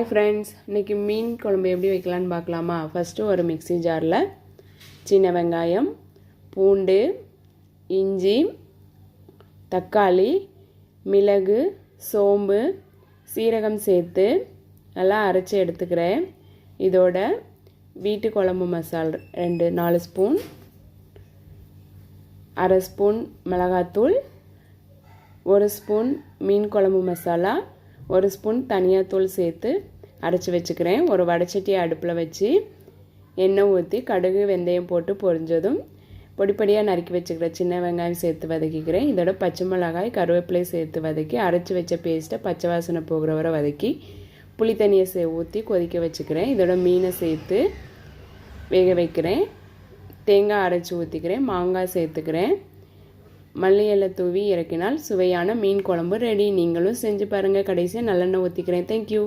Hi friends, இன்றைக்கி மீன் குழம்பு எப்படி வைக்கலான்னு பார்க்கலாமா? ஃபஸ்ட்டு ஒரு மிக்ஸி ஜாரில் சின்ன வெங்காயம், பூண்டு, இஞ்சி, தக்காளி, மிளகு, சோம்பு, சீரகம் சேர்த்து நல்லா அரைச்சி எடுத்துக்கிறேன். இதோட வீட்டு குழம்பு மசால் 4 ஸ்பூன், அரை ஸ்பூன் மிளகாத்தூள், 1 ஸ்பூன் மீன் குழம்பு மசாலா, 1 ஸ்பூன் தனியாத்தூள் சேர்த்து அரைச்சி வச்சுக்கிறேன். ஒரு வடைச்சட்டியை அடுப்பில் வச்சு எண்ணெய் ஊற்றி கடுகு வெந்தயம் போட்டு பொரிஞ்சதும் பொடிப்படியாக நறுக்கி வச்சுக்கிற சின்ன வெங்காயம் சேர்த்து வதக்கிக்கிறேன். இதோட பச்சை மிளகாய், கருவேப்பிலை சேர்த்து வதக்கி அரைச்சி வச்ச பேஸ்ட்டை பச்சை வாசனை போகிற வரை வதக்கி புளி தண்ணியை ஊற்றி கொதிக்க வச்சுக்கிறேன். இதோட மீனை சேர்த்து வேக வைக்கிறேன். தேங்காய் அரைச்சி ஊற்றிக்கிறேன். மாங்காய் சேர்த்துக்கிறேன். மல்லி இலை தூவி இறக்கினால் சுவையான மீன் குழம்பு ரெடி. நீங்களும் செஞ்சு பாருங்கள். கடைசியாக நல்லெண்ணெய் ஊற்றிக்கிறேன். தேங்க்யூ.